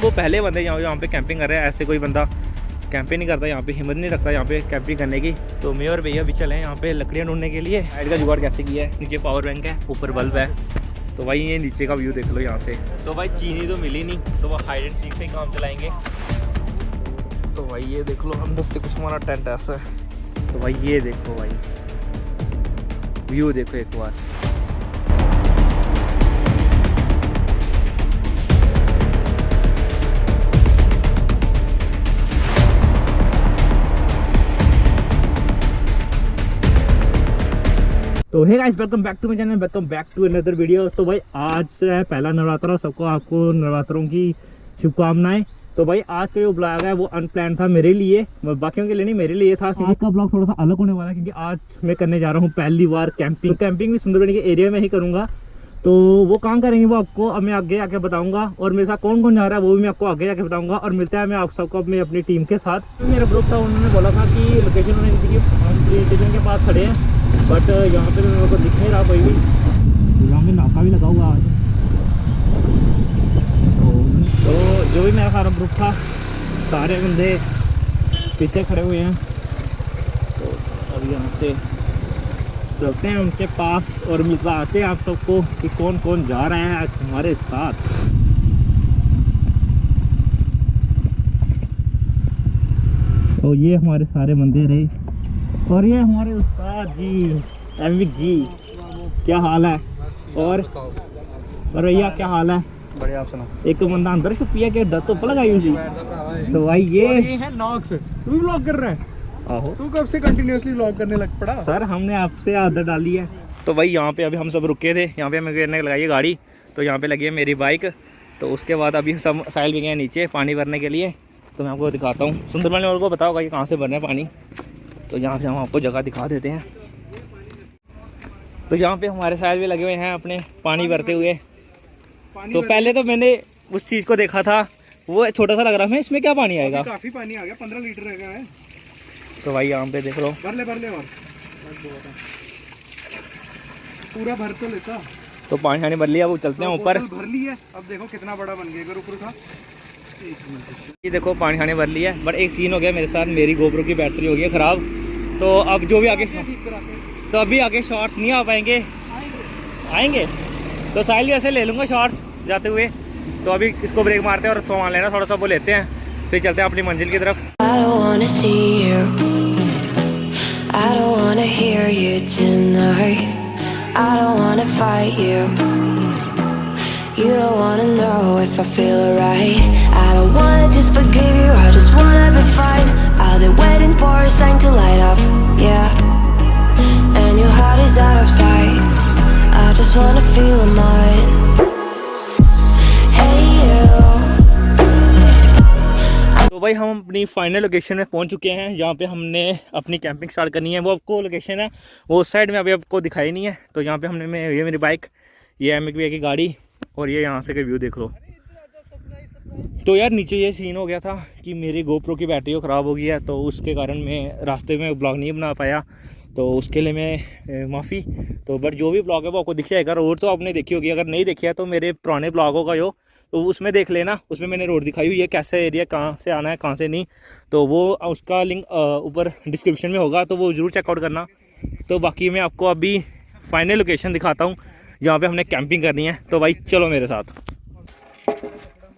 वो पहले बंदे यहाँ पे कैंपिंग कर रहे हैं। ऐसे कोई बंदा कैंपिंग नहीं करता यहाँ पे, हिम्मत नहीं रखता यहाँ पे कैंपिंग करने की। तो मैं और भैया भी चले हैं यहाँ पे लकड़ियाँ ढूंढने के लिए। लाइट का जुगाड़ कैसे किया है, नीचे पावर बैंक है, ऊपर बल्ब है। तो भाई ये नीचे का व्यू देख लो यहाँ से। तो भाई चीनी तो मिली नहीं, तो वो हाइड एंड सीक से ही काम चलाएंगे। तो भाई ये देख लो, अंदर से कुछ हमारा टेंट ऐसा है। तो भाई ये देखो भाई, व्यू देखो एक बार। तो hey guys, welcome back to my channel, welcome back to another video. तो भाई आज से है पहला नवरात्र, सबको आपको नवरात्रों की शुभकामनाएं। तो भाई आज का जो ब्लॉग है वो अनप्लान था मेरे लिए, बाकियों के लिए नहीं, मेरे लिए था। आज का ब्लॉग थोड़ा सा अलग होने वाला है क्योंकि आज मैं करने जा रहा हूँ पहली बार कैंपिंग। कैंपिंग भी सुंदरबनी के एरिया में ही करूँगा। तो वो काम करेंगे वो आपको अब मैं आगे आके बताऊंगा, और मेरे साथ कौन कौन जा रहा है वो भी मैं आपको आगे जाके बताऊंगा। और मिलता है मैं आप सबको अपनी टीम के साथ। मेरा ग्रुप था, उन्होंने बोला था कि लोकेशन उन्होंने दी थी, हम पुलिस स्टेशन के पास खड़े हैं, बट यहाँ पे मेरे को दिख नहीं रहा कोई भी। यहाँ पे नाका भी लगा हुआ आज। तो जो भी मेरा सारा ग्रुप था, सारे बंदे पीछे खड़े हुए हैं। तो अब यहाँ से चलते हैं उनके पास और मिलता आते हैं आप सबको कि कौन कौन जा रहे हैं आज हमारे साथ। तो ये हमारे सारे बंदे रहे, और ये हमारे उस्ताद जी अमित जी, क्या हाल है? और भैया क्या हाल है? बढ़िया, आप सुना। एक तो बंदा अंदर छुपी है कि धुप लगाई हुई। तो भाई ये है नॉक्स। तू भी व्लॉग कर रहा है? आहो, तू कब से कंटिन्यूअसली व्लॉग करने लग पड़ा? सर हमने आपसे आदत डाली है। तो भाई यहाँ पे अभी हम सब रुके थे, यहाँ पे हमें गिरने लगाई है गाड़ी। तो यहाँ पे लगी है मेरी बाइक। तो उसके बाद अभी सब साहिल भी गए नीचे पानी भरने के लिए। तो मैं आपको दिखाता हूँ, सुंदरबनी वालों को बताओगा कि कहाँ से भरना है पानी। तो यहाँ से हम आपको जगह दिखा देते हैं। तो यहाँ पे हमारे साहिल भी लगे हुए हैं अपने पानी भरते हुए। तो पहले तो मैंने उस चीज़ को देखा था, वो छोटा सा लग रहा है, इसमें क्या पानी आएगा? काफी पानी आ गया, 15 लीटर रह गया है। तो भाई यहाँ पे देख लो, भर ले और पूरा भर तो लेता। तो पानी शानी भर लिया, वो चलते हैं ऊपर। भर ली है, अब देखो कितना बड़ा बन गया। ऊपर था, ये देखो पानी शानी भर लिया। बट एक सीन हो गया मेरे साथ, मेरी गोप्रो की बैटरी हो गई है ख़राब। तो अब जो भी आगे, तो अभी आगे शॉर्ट्स नहीं आ पाएंगे, आएंगे तो साहिल वैसे ले लूँगा शॉर्ट्स जाते हुए। तो अभी इसको ब्रेक मारते हैं और सामान लेना थोड़ा सा वो लेते हैं, फिर चलते हैं अपनी मंजिल की तरफ। I don't wanna hear you tonight. I don't wanna fight you. You don't wanna know if I feel alright. I don't wanna just forgive you, I just wanna be fine. I'll be waiting for a sign to light up, yeah. And your heart is out of sight. I just wanna feel mine. Hey you. तो भाई हम अपनी final location में पहुंच चुके हैं, जहाँ पे हमने अपनी कैंपिंग स्टार्ट करनी है। वो आपको लोकेशन है वो उस साइड में अभी आपको दिखाई नहीं है। तो यहाँ पे हमने ये मेरी बाइक, ये एमवी की गाड़ी, और ये यहाँ से का व्यू देख लो। तो यार नीचे ये सीन हो गया था कि मेरी गोप्रो की बैटरी ख़राब हो गई है, तो उसके कारण मैं रास्ते में ब्लॉग नहीं बना पाया। तो उसके लिए मैं माफ़ी। तो बट जो भी ब्लॉग है वो आपको दिख जाएगा। रोड तो आपने देखी होगी, अगर नहीं देखी है तो मेरे पुराने ब्लॉगों का जो, तो उसमें देख लेना, उसमें मैंने रोड दिखाई हुई है, कैसे एरिया, कहाँ से आना है कहाँ से नहीं। तो वो उसका लिंक ऊपर डिस्क्रिप्शन में होगा, तो वो ज़रूर चेकआउट करना। तो बाकी मैं आपको अभी फाइनल लोकेशन दिखाता हूँ जहाँ पे हमने कैंपिंग करनी है। तो भाई चलो मेरे साथ।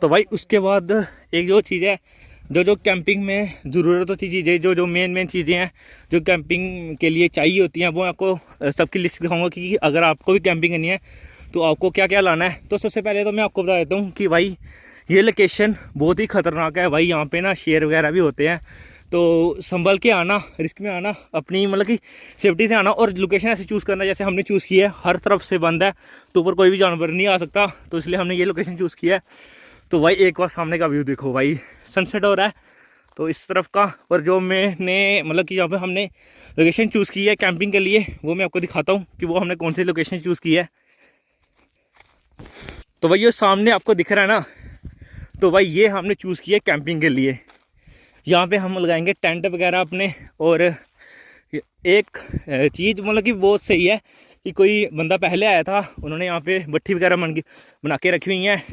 तो भाई उसके बाद एक जो चीज़ है, जो कैंपिंग में ज़रूरत होती चीज़ें, जो मेन चीज़ें हैं जो कैंपिंग के लिए चाहिए होती हैं, वो आपको सबकी लिस्ट दिखाऊंगा कि अगर आपको भी कैंपिंग करनी है तो आपको क्या क्या लाना है। तो सबसे पहले तो मैं आपको बता देता हूँ कि भाई ये लोकेशन बहुत ही ख़तरनाक है भाई। यहाँ पे ना शेर वगैरह भी होते हैं, तो संभल के आना, रिस्क में आना, अपनी मतलब कि सेफ्टी से आना। और लोकेशन ऐसे चूज़ करना जैसे हमने चूज़ किया है, हर तरफ से बंद है, तो ऊपर कोई भी जानवर नहीं आ सकता, तो इसलिए हमने ये लोकेशन चूज़ किया है। तो भाई एक बार सामने का व्यू देखो भाई, सनसेट हो रहा है तो इस तरफ का। और जो मैंने मतलब कि यहाँ पे हमने लोकेशन चूज़ की है कैंपिंग के लिए, वो मैं आपको दिखाता हूँ कि वो हमने कौन सी लोकेशन चूज़ की है। तो भाई ये सामने आपको दिख रहा है ना, तो भाई ये हमने चूज़ किया कैंपिंग के लिए। यहाँ पे हम लगाएंगे टेंट वगैरह अपने। और एक चीज़ मतलब कि बहुत सही है कि कोई बंदा पहले आया था, उन्होंने यहाँ पे भट्ठी वगैरह बना के रखी हुई हैं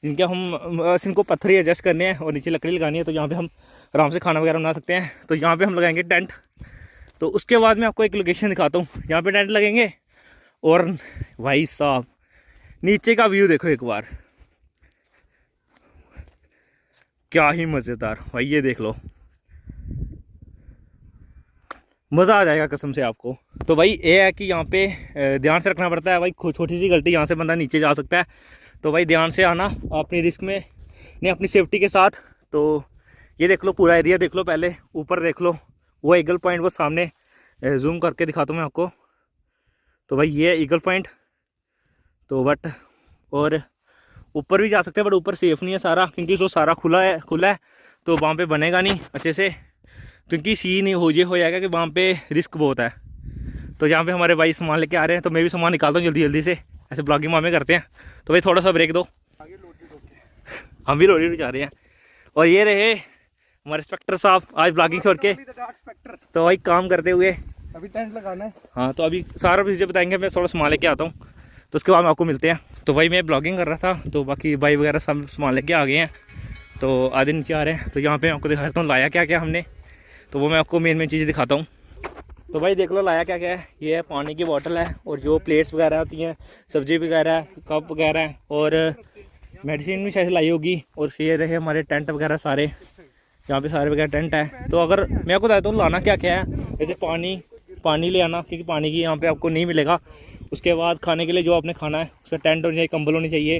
जिनके हम बस इनको पत्थर ही एडजस्ट करने हैं और नीचे लकड़ी लगानी है, तो यहाँ पे हम आराम से खाना वगैरह बना सकते हैं। तो यहाँ पे हम लगाएंगे टेंट। तो उसके बाद मैं आपको एक लोकेशन दिखाता हूँ, यहाँ पे टेंट लगेंगे। और भाई साहब नीचे का व्यू देखो एक बार, क्या ही मज़ेदार भाई, ये देख लो, मज़ा आ जाएगा कसम से आपको। तो भाई ये है कि यहाँ पे ध्यान से रखना पड़ता है भाई, छोटी सी गलती यहाँ से बंदा नीचे जा सकता है। तो भाई ध्यान से आना, अपनी रिस्क में नहीं, अपनी सेफ्टी के साथ। तो ये देख लो पूरा एरिया देख लो, पहले ऊपर देख लो, वो ईगल पॉइंट वो सामने जूम करके दिखाता हूँ मैं आपको। तो भाई ये ईगल पॉइंट, तो बट और ऊपर भी जा सकते हैं, बट ऊपर सेफ़ नहीं है सारा, क्योंकि वो सारा खुला है तो वहाँ पे बनेगा नहीं अच्छे से, क्योंकि सी नहीं हो जाएगा कि वहाँ पे रिस्क बहुत है। तो यहाँ पे हमारे भाई सामान लेके आ रहे हैं, तो मैं भी सामान निकालता हूँ जल्दी जल्दी से, ऐसे ब्लॉगिंग मामे करते हैं। तो भाई थोड़ा सा ब्रेक दो, हम भी लोडी जा रहे हैं। और ये रहे हमारे इंस्पेक्टर साहब आज ब्लॉगिंग छोड़ के, तो भाई काम करते हुए। अभी टेंट लगाना है। हाँ, तो अभी सारा चीज़ें बताएंगे, मैं थोड़ा सामान लेके आता हूँ, तो उसके बाद में आपको मिलते हैं। तो भाई मैं ब्लॉगिंग कर रहा था, तो बाकी भाई वगैरह सब सामान लेके आ गए हैं, तो आधे नीचे आ रहे हैं। तो यहाँ पे आपको दिखाता हूँ लाया क्या क्या हमने, तो वो मैं आपको मेन चीज़ें दिखाता हूँ। तो भाई देख लो लाया क्या क्या है। ये है पानी की बोतल है, और जो प्लेट्स वगैरह होती हैं, सब्जी वगैरह, कप वगैरह है, और मेडिसिन भी शायद लाई होगी। और ये रहे हमारे टेंट वगैरह सारे, यहाँ पे सारे वगैरह टेंट है। तो अगर मैं आपको बताता हूँ लाना क्या क्या है, जैसे पानी ले आना, क्योंकि पानी की यहाँ पे आपको नहीं मिलेगा। उसके बाद खाने के लिए जो आपने खाना है, उसका टेंट होनी चाहिए, कंबल होनी चाहिए।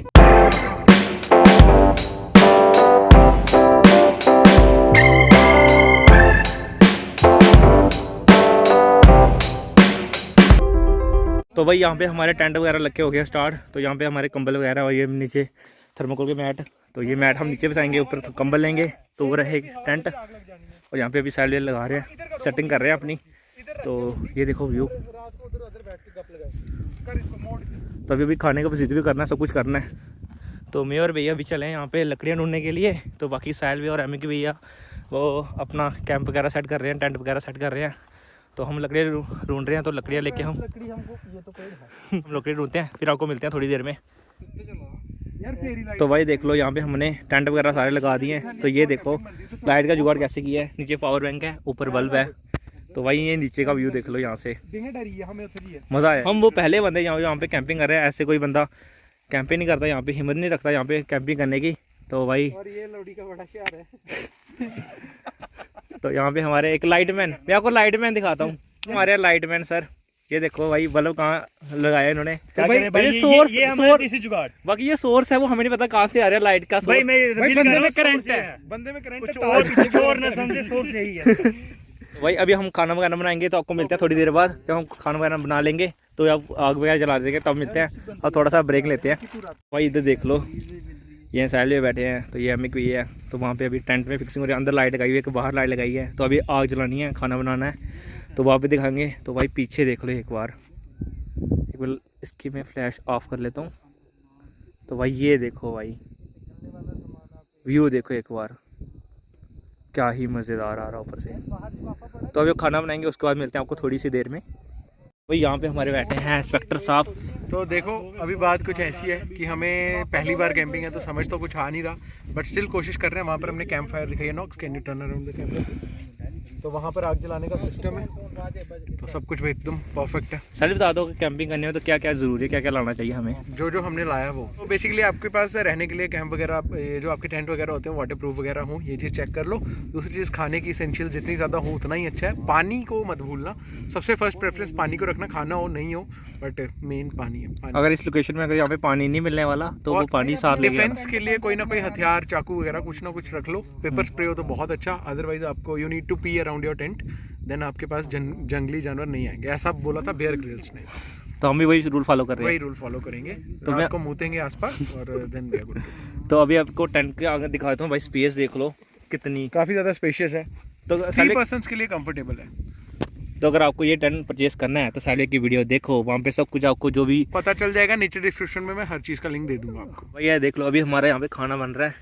तो भाई यहाँ पे हमारे टेंट वगैरह लग के हो गया स्टार्ट। तो यहाँ पे हमारे कंबल वगैरह, और ये नीचे थर्मोकोल के मैट, तो ये मैट हम नीचे बिछाएंगे, ऊपर तो कंबल लेंगे, तो वो रहे टेंट। और यहाँ पे अभी साइड लगा रहे हैं, सेटिंग कर रहे हैं अपनी। तो ये देखो व्यू। तो अभी खाने का विजिट भी करना है, सब कुछ करना है। तो मैं और भैया भी चले हैं यहाँ पे लकड़ियाँ ढूंढने के लिए। तो बाकी साहिल भी और एमी के भैया वो अपना कैंप वगैरह सेट कर रहे हैं, टेंट वगैरह सेट कर रहे हैं। तो हम लकड़ियाँ ढूंढ रहे हैं, तो लकड़ियाँ लेके हम लकड़ी ढूंढते हैं, फिर आपको मिलते हैं थोड़ी देर में। तो भाई देख लो यहाँ पे हमने टेंट वगैरह सारे लगा दिए हैं। तो ये देखो लाइट का जुगाड़ कैसे किया है, नीचे पावर बैंक है, ऊपर बल्ब है। तो भाई ये नीचे का व्यू देख लो यहाँ से, मज़ा है। हम वो पहले बंदे यहाँ पे कैंपिंग कर रहे हैं, ऐसे कोई बंदा कैंपिंग नहीं करता यहाँ पे, हिम्मत नहीं रखता यहाँ पे कैंपिंग करने की। तो भाई और ये लोडी का बड़ा शहर है। तो यहाँ पे हमारे एक लाइटमैन, मैं आपको लाइटमैन दिखाता हूँ, हमारे लाइटमैन सर। ये देखो भाई बल्ब कहाँ लगाया इन्होंने, तो भाई ये सोर्स जुगाड़, बाकी ये सोर्स है वो हमें नहीं पता कहाँ से आ रहा है लाइट का सोर्स। बंदे में करंट है, बंदे में करंट है, और ना समझे सोर्स यही है। भाई अभी हम खाना वगैरह बनाएंगे, तो आपको मिलते हैं थोड़ी देर बाद। जब हम खाना वगैरह बना लेंगे तो अब आग वगैरह जला देंगे, तब मिलते हैं। और थोड़ा सा ब्रेक लेते हैं। भाई इधर देख लो, ये साइड में बैठे हैं, तो ये एमिक भी है। तो वहाँ पे अभी टेंट में फिक्सिंग हो रही है, अंदर लाइट लगाई हुई है, बाहर लाइट लगाई है। तो अभी आग जलानी है, खाना बनाना है, तो वहाँ पे दिखाएंगे। तो भाई पीछे देख लो एक बार इसकी मैं फ्लैश ऑफ कर लेता हूँ। तो भाई ये देखो भाई व्यू देखो एक बार, क्या ही मज़ेदार आ रहा ऊपर से। तो अभी खाना बनाएंगे, उसके बाद मिलते हैं आपको थोड़ी सी देर में। भाई यहाँ पे हमारे बैठे हैं इंस्पेक्टर साहब। तो देखो अभी बात कुछ ऐसी है कि हमें पहली बार कैंपिंग है, तो समझ तो कुछ आ नहीं रहा, बट स्टिल कोशिश कर रहे हैं। वहाँ पर हमने कैंप फायर दिखाई है, Knox can you turn around the camp, तो वहाँ पर आग जलाने का सिस्टम है। तो सब कुछ एकदम परफेक्ट है। सर बता दो कि कैंपिंग करने में तो क्या क्या ज़रूरी है, क्या क्या लाना चाहिए हमें। जो हमने लाया वो तो बेसिकली आपके पास रहने के लिए कैंप वगैरह, ये जो आपके टेंट वगैरह होते हैं वाटर प्रूफ वगैरह हो, ये चीज़ चेक कर लो। दूसरी चीज़ खाने की एसेंशियल जितनी ज़्यादा हो उतना ही अच्छा है। पानी को मत भूलना, सबसे फर्स्ट प्रेफरेंस पानी को रखना, खाना हो नहीं हो बट मेन पानी है। पानी। अगर इस लोकेशन में अगर यहाँ पे पानी नहीं मिलने वाला तो वो पानी साथ ले डिफेंस के लिए कोई ना कोई हथियार, चाकू वगैरह कुछ ना कुछ रख लो। पेपर स्प्रे हो तो बहुत अच्छा, अदरवाइज आपको you need to pee around your tent, then आपके पास जंगली जानवर नहीं आएंगे। ऐसा बोला था बेयर ग्रिल्स ने, तो हम भी वही रूल फॉलो कर रहे हैं। वही रूल फॉलो करेंगे। तो मैं आपको मुतेंगे आसपास और देन वी आर गुड। तो अभी आपको टेंट के आगे दिखाता हूँ भाई, स्पेस देख लो कितनी, काफ़ी ज़्यादा स्पेशियस है, तो 3 पर्सन्स के लिए कंफर्टेबल है। तो अगर आपको ये टेंट परचेस करना है तो साले की वीडियो देखो, वहाँ पे सब कुछ आपको जो भी पता चल जाएगा। नीचे डिस्क्रिप्शन में मैं हर चीज़ का लिंक दे दूंगा आपको। भाई ये देख लो, अभी हमारे यहाँ पे खाना बन रहा है।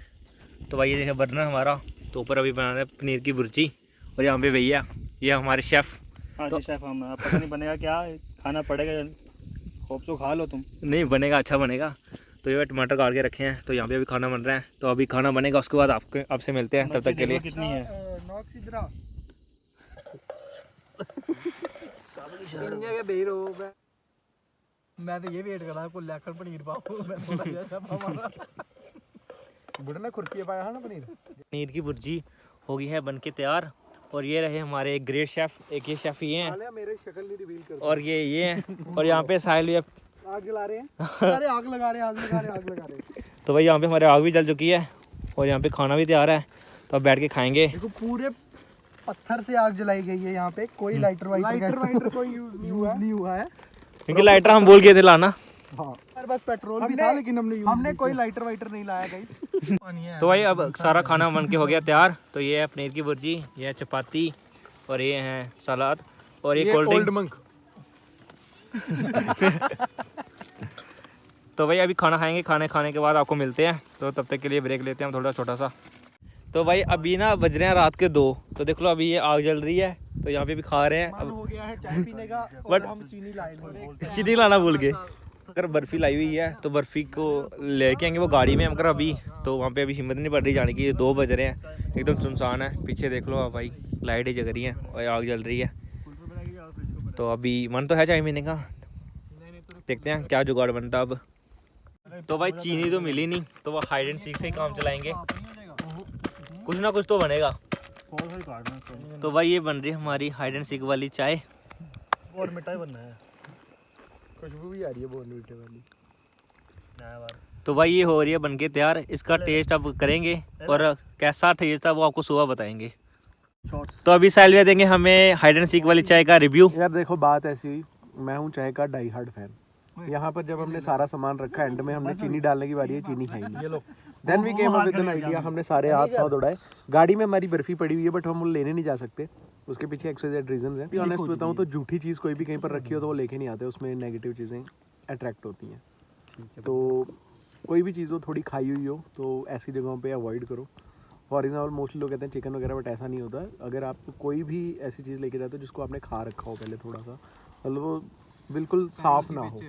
तो भाई ये देखिए बर्नर हमारा, तो ऊपर अभी बना रहे हैं पनीर की भुर्जी, और यहाँ पे भैया ये हमारे शेफ़। तो शेफ हम पता नहीं बनेगा क्या, खाना पड़ेगा, होप तो खा लो तुम। नहीं बनेगा, अच्छा बनेगा। तो तो ये टमाटर काट के रखे हैं, तो यहाँ पे अभी खाना बन रहा है। तो अभी खाना बनेगा, उसके बाद आपसे मिलते हैं, तब तक के लिए। कितनी है? मैं तो ये वेट कर रहा हूँ लेकर पनीर पाओ। मैं थोड़ा बुढ़ा ना खुरकी पाया है ना पनीर। पनीर की भुर्जी हो गई है बन के तैयार। और ये रहे हमारे एक ग्रेट शेफ, एक ये शेफ ये हैं, मेरे शक्ल नहीं रिवील कर, और ये हैं, और यहाँ पे साहिल भी आग जला रहे हैं। अरे आग लगा रहे हैं। तो भाई यहाँ पे हमारे आग भी जल चुकी है, और यहाँ पे खाना भी तैयार है। तो अब बैठ के खाएंगे। देखो पूरे पत्थर से आग जलाई गई है यहाँ पे, कोई लाइटर वाइटर कोई यूज नहीं हुआ है, क्योंकि लाइटर हम भूल गए थे लाना। हाँ बस पेट्रोल भी था, लेकिन हमने कोई लाइटर वाइटर नहीं लाया गई। तो भाई अब सारा खाना बन के हो गया तैयार। तो ये है पनीर की भुर्जी, ये है चपाती, और ये है सलाद, और ये कोल्ड ड्रिंक। मंक। तो भाई अभी खाना खाएंगे, खाने के बाद आपको मिलते हैं। तो तब तक के लिए ब्रेक लेते हैं हम थोड़ा छोटा सा। तो भाई अभी ना बज रहे हैं रात के 2। तो देख लो अभी ये आग जल रही है, तो यहाँ पे भी खा रहे हैं। अब हो गया है चाय पीने का, बट हम चीनी लाए नहीं। चीनी लाना भूल गए। अगर बर्फ़ी लाई हुई है तो बर्फ़ी को लेके आएंगे वो गाड़ी में, मगर अभी तो वहाँ पे अभी हिम्मत नहीं पड़ रही जाने की। 2 बज रहे हैं, एकदम सुनसान है। पीछे देख लो आप भाई, लाइटें जग रही हैं और आग जल रही है। तो अभी मन तो है चाय पीने का, देखते हैं क्या जुगाड़ बनता अब। तो भाई चीनी तो मिली नहीं, तो वो हाइड एंड सीक से ही काम चलाएंगे, कुछ ना कुछ तो बनेगा। तो भाई ये बन रही है हमारी हाइड एंड सीक वाली चाय, और मिठाई बनना है। खुशबू भी आ रही है बोर्नवीटे वाली। तो भाई ये हो रही है बनके तैयार। इसका टेस्ट अब करेंगे, और कैसा टेस्ट था वो आपको सुबह बताएंगे। तो अभी साहिल भैया देंगे हमें हाइड एंड सीक वाली चाय का रिव्यू। यार देखो बात ऐसी हुई, मैं हूँ चाय का डाई हार्ड फैन। यहाँ पर जब हमने सारा सामान रखा, एंड में हमने चीनी डालने की बारी है, चीनी है नहीं। Then we came up with an idea, हमने सारे हाथ पाँव दौड़ाए। गाड़ी में हमारी बर्फी पड़ी हुई है, बट हम वो लेने नहीं जा सकते, उसके पीछे XYZ रीजंस हैं। ऑनेस्ट बताऊँ तो झूठी चीज़ कोई भी कहीं पर रखी हो तो वो लेके नहीं आते, उसमें नेगेटिव चीज़ें अट्रैक्ट होती हैं। तो कोई भी चीज़ हो थोड़ी खाई हुई हो तो ऐसी जगहों पे अवॉइड करो। फॉर एग्जाम्पल मोस्टली लोग कहते हैं चिकन वगैरह, बट ऐसा नहीं होता। अगर आप कोई भी ऐसी चीज़ लेके जाते हो जिसको आपने खा रखा हो पहले थोड़ा सा, मतलब वो बिल्कुल साफ ना हो,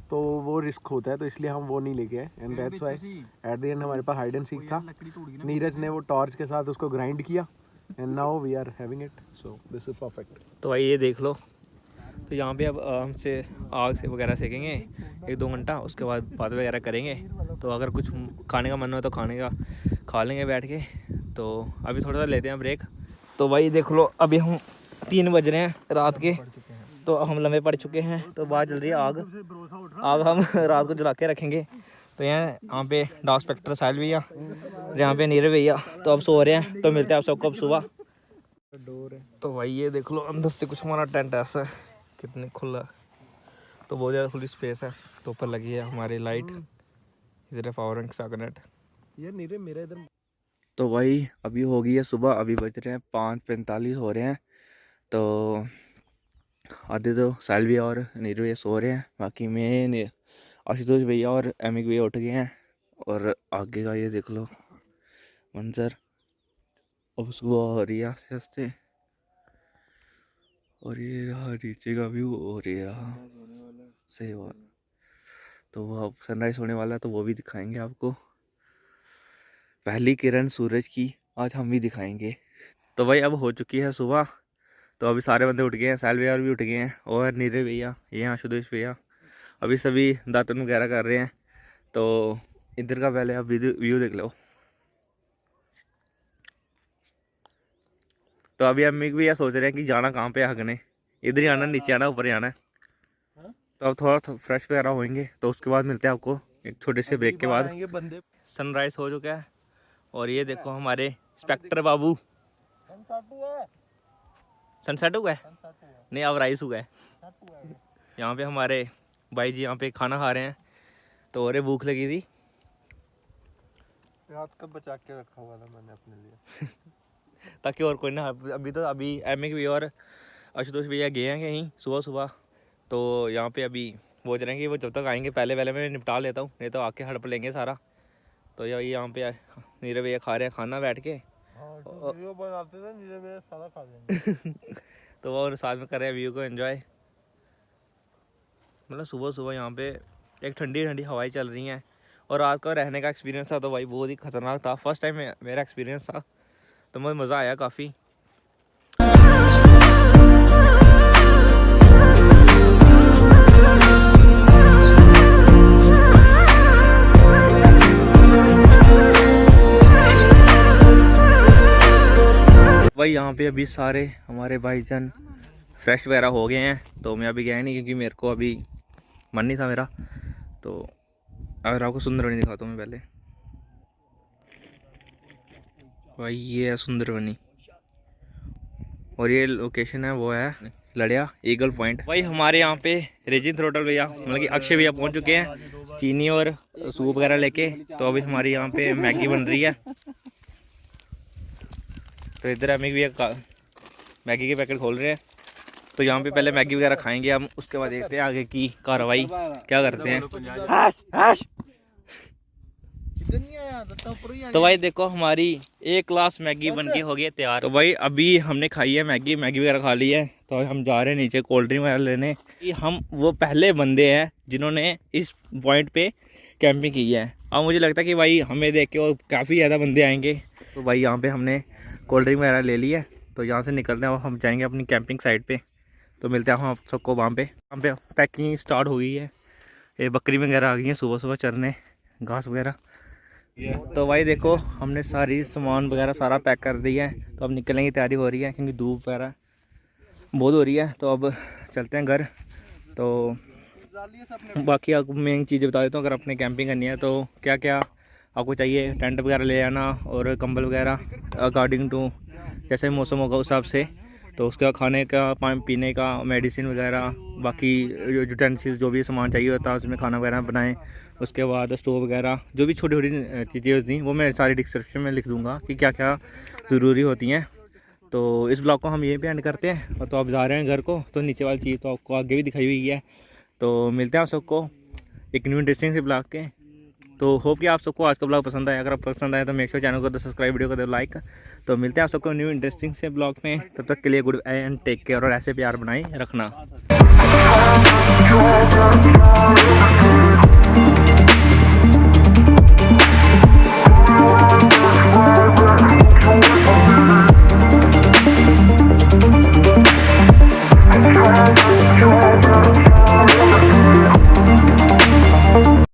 तो वो रिस्क होता है। तो इसलिए हम वो नहीं लेके आए, and that's why at the end हमारे पास हाइड एंड सीक था। नीरज ने वो टॉर्च के साथ उसको ग्राइंड किया, and now we are having it, so this is perfect. तो भाई ये देख लो, तो यहाँ पे अब हमसे आग से वगैरह सेकेंगे 1-2 घंटा, उसके बाद बात वगैरह करेंगे। तो अगर कुछ खाने का मन हो तो खा लेंगे बैठ के। तो अभी थोड़ा सा लेते हैं ब्रेक। तो भाई देख लो अभी हम 3 बज रहे हैं रात के, तो हम लम्बे पड़ चुके हैं। तो बाहर जल रही है आग हम रात को जला के रखेंगे। तो यहाँ पे डाक इंस्पेक्टर साहिल भैया, यहाँ पे नीरज भैया, तो अब सो रहे हैं। तो मिलते हैं आप सबको अब सुबह। तो भाई ये देख लो अंदर से कुछ हमारा टेंट ऐसा है, कितनी खुला, तो बहुत ज़्यादा खुली स्पेस है। तो ऊपर लगी है हमारी लाइट, इधर है पावर बैंक साकनेट। यार नीरे मेरा इधर। तो भाई अभी हो गई है सुबह, अभी बज रहे हैं 5:45 हो रहे हैं। तो आधे तो साहिल भैया और नीरू भैया सो रहे हैं, बाकी मैं आशुतोष भैया और एमिक भैया उठ गए हैं। और आगे का ये देख लो मंजर, अब सुबह हो रही है आस्ते आस्ते, और ये रहा नीचे का व्यू, और ये रहा सही बात। तो वो अब सनराइज होने वाला है, तो वो भी दिखाएंगे आपको। पहली किरण सूरज की आज हम भी दिखाएंगे। तो भाई अब हो चुकी है सुबह, तो अभी सारे बंदे उठ गए हैं, साहिल भैया भी उठ गए हैं, और नीरज भैया, ये आशुतोष भैया अभी सभी दातन वगैरह कर रहे हैं। तो इधर का पहले आप व्यू देख लो। तो अभी अम्मी भी यह सोच रहे हैं कि जाना कहाँ पे हकने, इधर ही आना, नीचे आना, ऊपर ही आना है। तो अब थोड़ा फ्रेश वगैरह होंगे, तो उसके बाद मिलते हैं आपको एक छोटे से ब्रेक के बाद। सनराइज हो चुका है, और ये देखो हमारे इंस्पेक्टर बाबू, सनसेट हुआ है नहीं, अब राइस हुआ है। यहाँ पे हमारे भाई जी यहाँ पे खाना खा रहे हैं, तो और भूख लगी थी, रात का बचा के रखा हुआ था मैंने अपने लिए ताकि और कोई ना। अभी एमिक भी और आशुतोष भैया गए हैं कहीं सुबह सुबह, तो यहाँ पे अभी वो रहे हैं कि वो जब तक आएंगे पहले मैं निपटा लेता हूँ, नहीं तो आके हड़प लेंगे सारा। तो यहाँ पे नीरज भैया खा रहे हैं खाना बैठ के, तो वो साथ में कर रहे हैं व्यू को एंजॉय। मतलब सुबह सुबह यहाँ पे एक ठंडी ठंडी हवाएं चल रही हैं और रात का रहने का एक्सपीरियंस था तो भाई बहुत ही ख़तरनाक था। फर्स्ट टाइम मेरा एक्सपीरियंस था तो मुझे मज़ा आया काफ़ी। भाई यहाँ पे अभी सारे हमारे भाईजान फ्रेश वगैरह हो गए हैं तो मैं अभी गया नहीं क्योंकि मेरे को अभी मन नहीं था मेरा। तो अगर आपको सुंदरबनी दिखाता हूँ मैं पहले। भाई ये है सुंदरबनी और ये लोकेशन है वो है लड़िया ईगल पॉइंट। भाई हमारे यहाँ पे रेजिन थ्रोटल भैया मतलब कि अक्षय भैया पहुँच चुके हैं चीनी और सूप वगैरह लेके। तो अभी हमारी यहाँ पे मैगी बन रही है। तो इधर हमें भी मैगी के पैकेट खोल रहे हैं तो यहाँ पे पहले मैगी वगैरह खाएंगे हम, उसके बाद देखते हैं आगे की कार्रवाई क्या करते हैं। तो भाई देखो हमारी एक ग्लास मैगी बन के हो गई है तैयार। तो भाई अभी हमने खाई है मैगी वगैरह खा ली है तो हम जा रहे हैं नीचे कोल्ड ड्रिंक वगैरह लेने। हम वो पहले बंदे हैं जिन्होंने इस पॉइंट पे कैंपिंग की है। अब मुझे लगता है कि भाई हमें देख के और काफ़ी ज़्यादा बंदे आएंगे। तो भाई यहाँ पे हमने कोल्ड ड्रिंक वगैरह ले ली है तो यहाँ से निकलते हैं हम जाएंगे अपनी कैंपिंग साइट पे। तो मिलते हैं हम आप सबको वहाँ पे पैकिंग स्टार्ट हो गई है। ये बकरी वगैरह आ गई हैं सुबह सुबह चरने घास वगैरह। तो भाई देखो हमने सारी सामान वगैरह सारा पैक कर दिया है तो अब निकलने की तैयारी हो रही है क्योंकि धूप वगैरह बहुत हो रही है। तो अब चलते हैं घर। तो बाकी आपको मेन चीज़ें बता देता हूँ। अगर आपने कैंपिंग करनी है तो क्या क्या आपको चाहिए, टेंट वगैरह ले आना और कंबल वगैरह अकॉर्डिंग टू जैसे मौसम होगा उस हिसाब से। तो उसका खाने का, पानी पीने का, मेडिसिन वगैरह, बाकी यूटेंसिल जो भी सामान चाहिए होता है उसमें खाना वगैरह बनाएं। उसके बाद स्टोव वगैरह जो भी छोटी छोटी चीज़ें होती हैं वो मैं सारी डिस्क्रिप्शन में लिख दूँगा कि क्या क्या ज़रूरी होती हैं। तो इस ब्लॉग को हम यहीं पे एंड करते हैं। तो आप जा रहे हैं घर को तो नीचे वाली चीज़ तो आपको आगे भी दिखाई हुई है। तो मिलते हैं आप सबको एक न्यू इंटरेस्टिंग से ब्लॉग के। तो होप कि आप सबको आज का ब्लॉग पसंद आया। अगर आप पसंद आए तो मेक श्योर चैनल को तो सब्सक्राइब, वीडियो को दो लाइक। तो मिलते हैं आप सबको न्यू इंटरेस्टिंग से ब्लॉग में। तब तक के लिए good bye and take care और ऐसे प्यार बनाए रखना।